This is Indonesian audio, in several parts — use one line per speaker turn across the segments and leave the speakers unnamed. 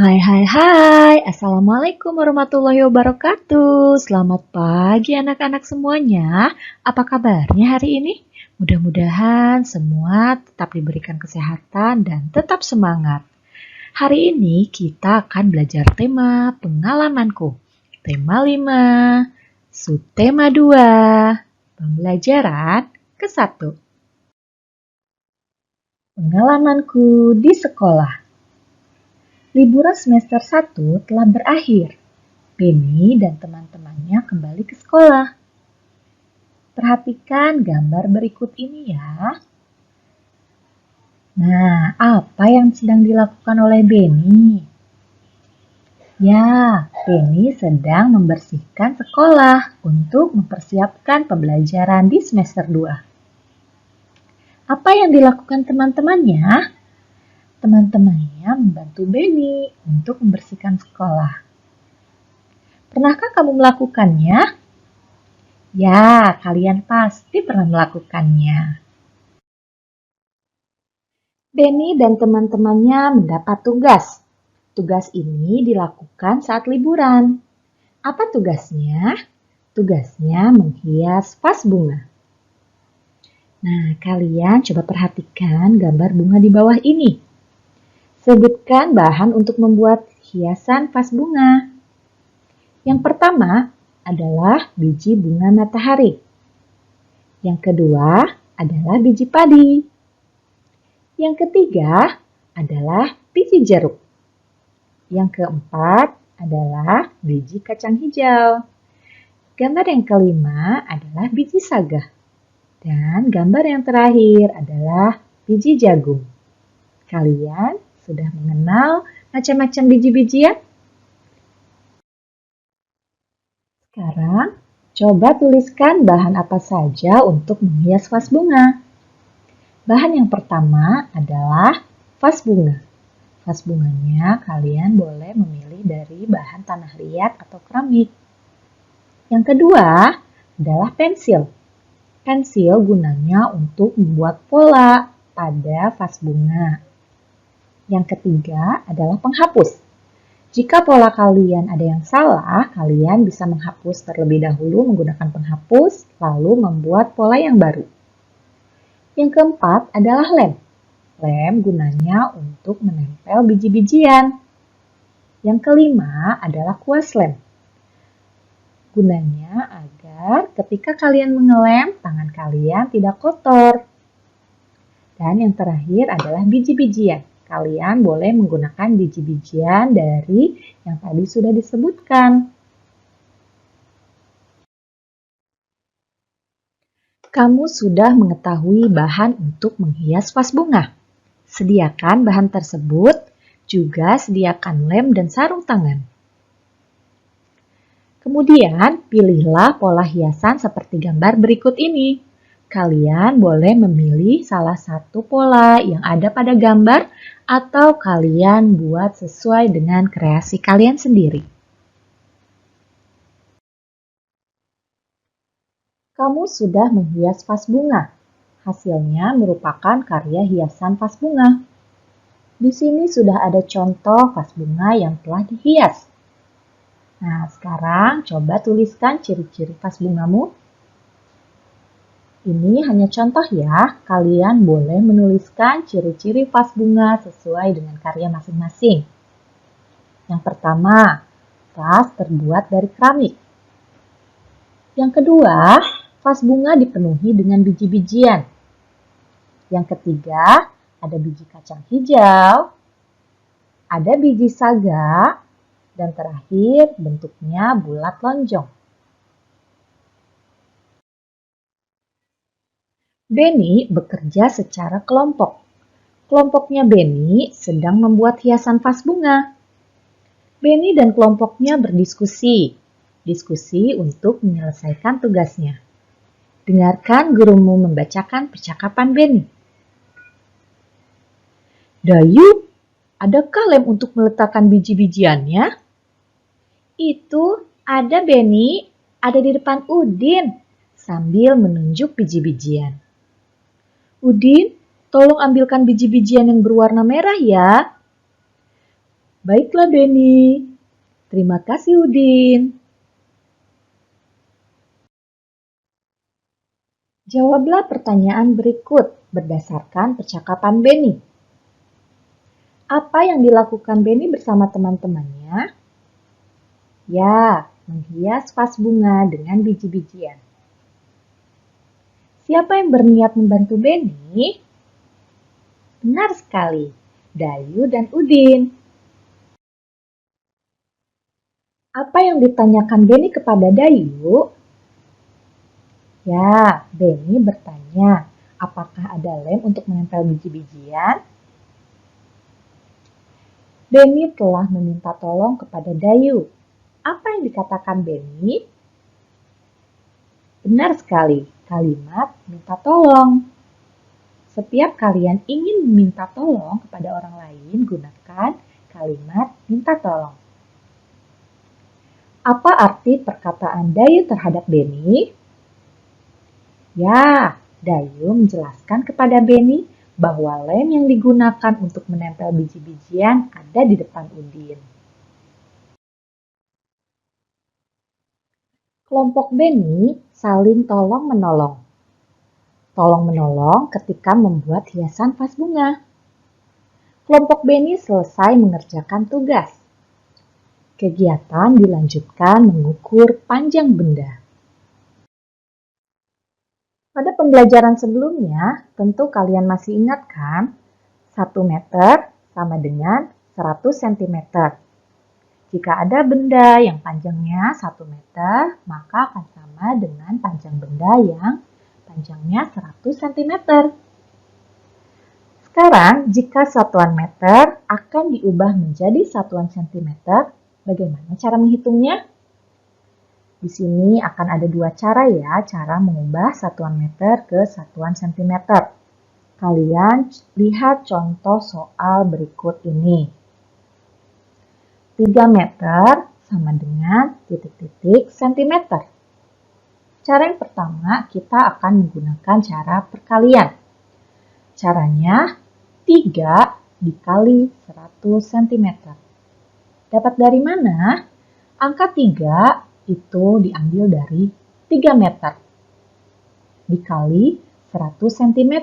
Hai hai hai, Assalamualaikum warahmatullahi wabarakatuh. Selamat pagi anak-anak semuanya. Apa kabarnya hari ini? Mudah-mudahan semua tetap diberikan kesehatan dan tetap semangat. Hari ini kita akan belajar tema pengalamanku. Tema 5, subtema 2, pembelajaran ke-1. Pengalamanku di sekolah. Liburan semester 1 telah berakhir. Benny dan teman-temannya kembali ke sekolah. Perhatikan gambar berikut ini ya. Nah, apa yang sedang dilakukan oleh Benny? Ya, Benny sedang membersihkan sekolah untuk mempersiapkan pembelajaran di semester 2. Apa yang dilakukan teman-temannya? Teman-temannya membantu Benny untuk membersihkan sekolah. Pernahkah kamu melakukannya? Ya, kalian pasti pernah melakukannya. Benny dan teman-temannya mendapat tugas. Tugas ini dilakukan saat liburan. Apa tugasnya? Tugasnya menghias vas bunga. Nah, kalian coba perhatikan gambar bunga di bawah ini. Sebutkan bahan untuk membuat hiasan vas bunga. Yang pertama adalah biji bunga matahari. Yang kedua adalah biji padi. Yang ketiga adalah biji jeruk. Yang keempat adalah biji kacang hijau. Gambar yang kelima adalah biji saga. Dan gambar yang terakhir adalah biji jagung. Kalian sudah mengenal macam-macam biji-bijian? Sekarang, coba tuliskan bahan apa saja untuk menghias vas bunga. Bahan yang pertama adalah vas bunga. Vas bunganya kalian boleh memilih dari bahan tanah liat atau keramik. Yang kedua adalah pensil. Pensil gunanya untuk membuat pola pada vas bunga. Yang ketiga adalah penghapus. Jika pola kalian ada yang salah, kalian bisa menghapus terlebih dahulu menggunakan penghapus, lalu membuat pola yang baru. Yang keempat adalah lem. Lem gunanya untuk menempel biji-bijian. Yang kelima adalah kuas lem. Gunanya agar ketika kalian mengelem, tangan kalian tidak kotor. Dan yang terakhir adalah biji-bijian. Kalian boleh menggunakan biji-bijian dari yang tadi sudah disebutkan. Kamu sudah mengetahui bahan untuk menghias vas bunga. Sediakan bahan tersebut, juga sediakan lem dan sarung tangan. Kemudian, pilihlah pola hiasan seperti gambar berikut ini. Kalian boleh memilih salah satu pola yang ada pada gambar atau kalian buat sesuai dengan kreasi kalian sendiri. Kamu sudah menghias vas bunga. Hasilnya merupakan karya hiasan vas bunga. Di sini sudah ada contoh vas bunga yang telah dihias. Nah, sekarang coba tuliskan ciri-ciri vas bungamu. Ini hanya contoh ya, kalian boleh menuliskan ciri-ciri vas bunga sesuai dengan karya masing-masing. Yang pertama, vas terbuat dari keramik. Yang kedua, vas bunga dipenuhi dengan biji-bijian. Yang ketiga, ada biji kacang hijau, ada biji saga, dan terakhir bentuknya bulat lonjong. Benny bekerja secara kelompok. Kelompoknya Benny sedang membuat hiasan vas bunga. Benny dan kelompoknya berdiskusi. Diskusi untuk menyelesaikan tugasnya. Dengarkan gurumu membacakan percakapan Benny. Dayu, adakah lem untuk meletakkan biji-bijiannya? Itu ada Benny, ada di depan Udin, sambil menunjuk biji-bijian. Udin, tolong ambilkan biji-bijian yang berwarna merah ya. Baiklah Beni. Terima kasih Udin. Jawablah pertanyaan berikut berdasarkan percakapan Beni. Apa yang dilakukan Beni bersama teman-temannya? Ya, menghias vas bunga dengan biji-bijian. Siapa yang berniat membantu Beni? Benar sekali, Dayu dan Udin. Apa yang ditanyakan Beni kepada Dayu? Ya, Beni bertanya, apakah ada lem untuk menempel biji-bijian? Beni telah meminta tolong kepada Dayu. Apa yang dikatakan Beni? Benar sekali, kalimat minta tolong. Setiap kalian ingin meminta tolong kepada orang lain, gunakan kalimat minta tolong. Apa arti perkataan Dayu terhadap Beni? Ya, Dayu menjelaskan kepada Beni bahwa lem yang digunakan untuk menempel biji-bijian ada di depan Udin. Kelompok Beni saling tolong-menolong. Tolong-menolong ketika membuat hiasan vas bunga. Kelompok Beni selesai mengerjakan tugas. Kegiatan dilanjutkan mengukur panjang benda. Pada pembelajaran sebelumnya, tentu kalian masih ingat kan? 1 meter sama dengan 100 cm. Jika ada benda yang panjangnya 1 meter, maka akan sama dengan panjang benda yang panjangnya 100 cm. Sekarang, jika satuan meter akan diubah menjadi satuan centimeter, bagaimana cara menghitungnya? Di sini akan ada dua cara ya, cara mengubah satuan meter ke satuan centimeter. Kalian lihat contoh soal berikut ini. 3 meter sama dengan titik-titik centimeter. Cara yang pertama, kita akan menggunakan cara perkalian. Caranya 3 dikali 100 cm. Dapat dari mana? Angka 3 itu diambil dari 3 meter. Dikali 100 cm.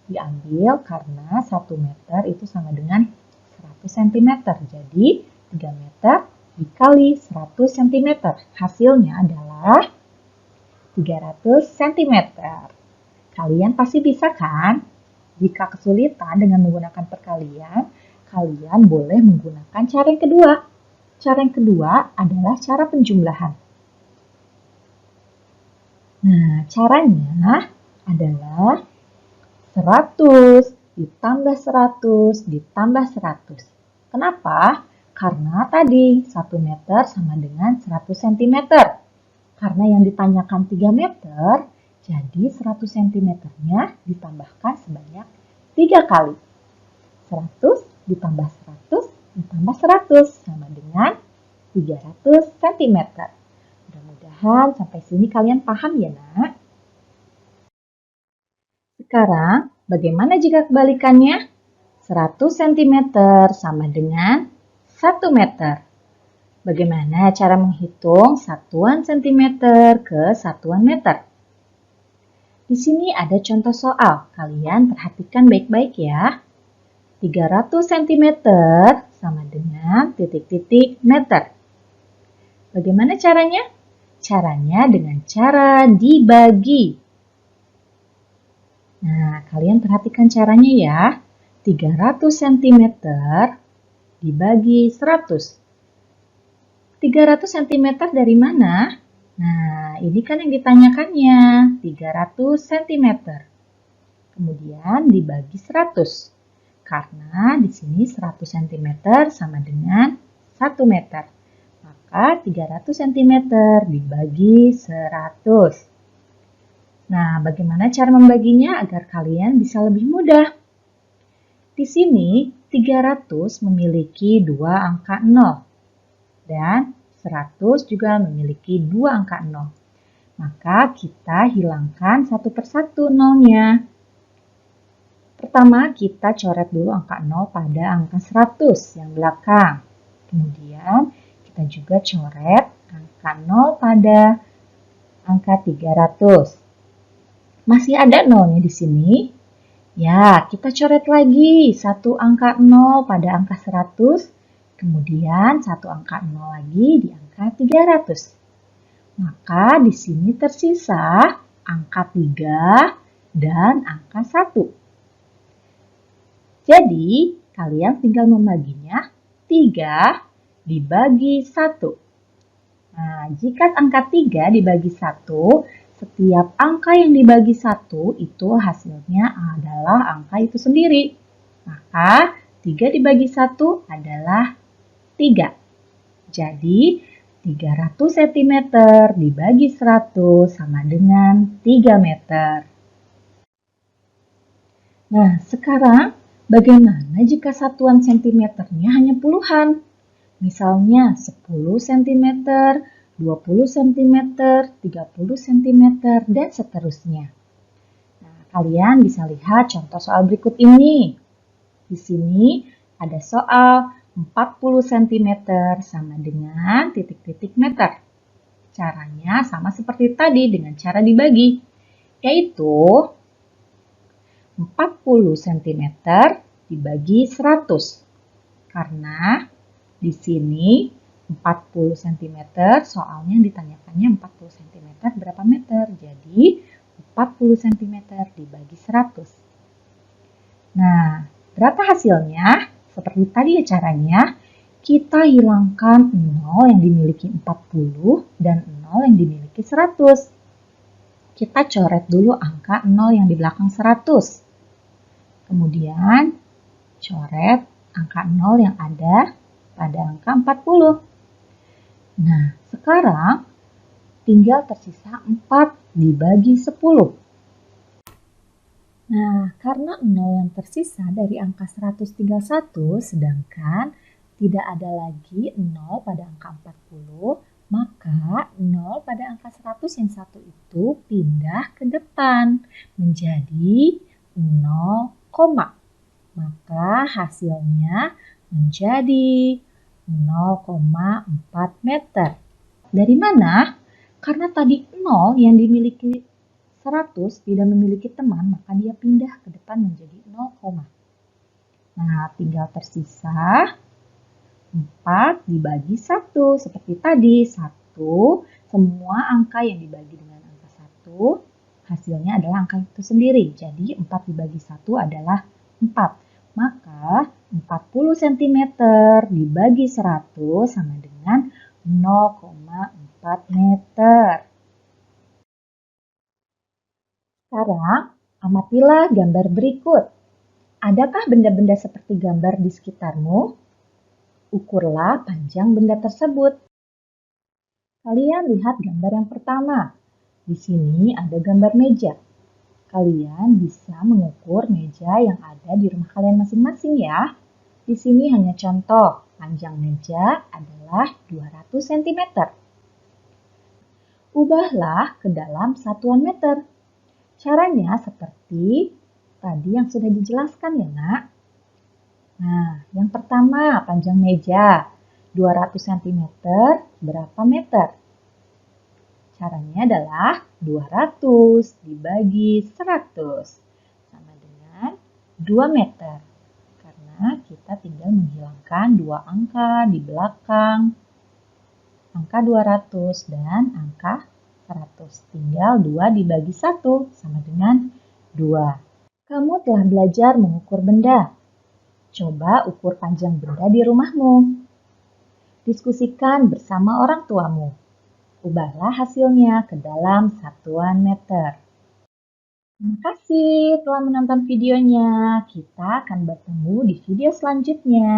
Diambil karena 1 meter itu sama dengan 100 cm. Jadi 3 meter dikali 100 cm. Hasilnya adalah 300 cm. Kalian pasti bisa kan? Jika kesulitan dengan menggunakan perkalian, kalian boleh menggunakan cara yang kedua. Cara yang kedua adalah cara penjumlahan. Nah, caranya adalah 100 ditambah 100 ditambah 100. Kenapa? Karena tadi 1 meter sama dengan 100 cm. Karena yang ditanyakan 3 meter, jadi 100 cm-nya ditambahkan sebanyak 3 kali. 100 ditambah 100 ditambah 100 sama dengan 300 cm. Mudah-mudahan sampai sini kalian paham ya nak? Sekarang bagaimana jika kebalikannya? 100 cm sama dengan 1 meter. Bagaimana cara menghitung satuan centimeter ke satuan meter? Di sini ada contoh soal, kalian perhatikan baik-baik ya. 300 cm sama dengan titik-titik meter. Bagaimana caranya? Caranya dengan cara dibagi. Nah, kalian perhatikan caranya ya. 300 cm dibagi 100. 300 cm dari mana? Nah, ini kan yang ditanyakannya, 300 cm. Kemudian dibagi 100. Karena di sini 100 cm sama dengan 1 meter. Maka 300 cm dibagi 100. Nah, bagaimana cara membaginya agar kalian bisa lebih mudah? Di sini 300 memiliki 2 angka 0. Dan 100 juga memiliki 2 angka 0. Maka kita hilangkan satu persatu nolnya. Pertama kita coret dulu angka 0 pada angka 100 yang belakang. Kemudian kita juga coret angka 0 pada angka 300. Masih ada nolnya di sini? Ya, kita coret lagi satu angka 0 pada angka 100, kemudian satu angka 0 lagi di angka 300. Maka di sini tersisa angka 3 dan angka 1. Jadi, kalian tinggal membaginya 3 dibagi 1. Nah, jika angka 3 dibagi 1, setiap angka yang dibagi 1 itu hasilnya adalah angka itu sendiri. Maka 3 dibagi 1 adalah 3. Jadi 300 cm dibagi 100 sama dengan 3 meter. Nah, sekarang bagaimana jika satuan sentimeternya hanya puluhan? Misalnya 10 cm, 20 cm, 30 cm, dan seterusnya. Nah, kalian bisa lihat contoh soal berikut ini. Di sini ada soal 40 cm sama dengan titik-titik meter. Caranya sama seperti tadi dengan cara dibagi, yaitu 40 cm dibagi 100. Karena di sini 40 cm soalnya ditanyakannya 40 cm berapa meter. Jadi 40 cm dibagi 100. Nah, berapa hasilnya? Seperti tadi ya caranya, kita hilangkan 0 yang dimiliki 40 dan 0 yang dimiliki 100. Kita coret dulu angka 0 yang di belakang 100. Kemudian coret angka 0 yang ada pada angka 40. Nah, sekarang tinggal tersisa 4 dibagi 10. Nah, karena 0 yang tersisa dari angka 100 tinggal 1, sedangkan tidak ada lagi 0 pada angka 40, maka 0 pada angka 100 yang satu itu pindah ke depan menjadi 0, maka hasilnya menjadi 0,4 meter. Dari mana? Karena tadi 0 yang dimiliki 100 tidak memiliki teman, maka dia pindah ke depan menjadi 0, nah, tinggal tersisa 4 dibagi 1. Seperti tadi, 1, semua angka yang dibagi dengan angka 1, hasilnya adalah angka itu sendiri. Jadi 4 dibagi 1 adalah 4. Maka 40 cm dibagi 100 sama dengan 0,4 meter. Sekarang, amatilah gambar berikut. Adakah benda-benda seperti gambar di sekitarmu? Ukurlah panjang benda tersebut. Kalian lihat gambar yang pertama. Di sini ada gambar meja. Kalian bisa mengukur meja yang ada di rumah kalian masing-masing ya. Di sini hanya contoh, panjang meja adalah 200 cm. Ubahlah ke dalam satuan meter. Caranya seperti tadi yang sudah dijelaskan ya nak. Nah, yang pertama panjang meja 200 cm berapa meter? Caranya adalah 200 dibagi 100 sama dengan 2 meter. Karena kita tinggal menghilangkan dua angka di belakang. Angka 200 dan angka 100. Tinggal 2 dibagi 1 sama dengan 2. Kamu telah belajar mengukur benda. Coba ukur panjang benda di rumahmu. Diskusikan bersama orang tuamu. Ubahlah hasilnya ke dalam satuan meter. Terima kasih telah menonton videonya. Kita akan bertemu di video selanjutnya.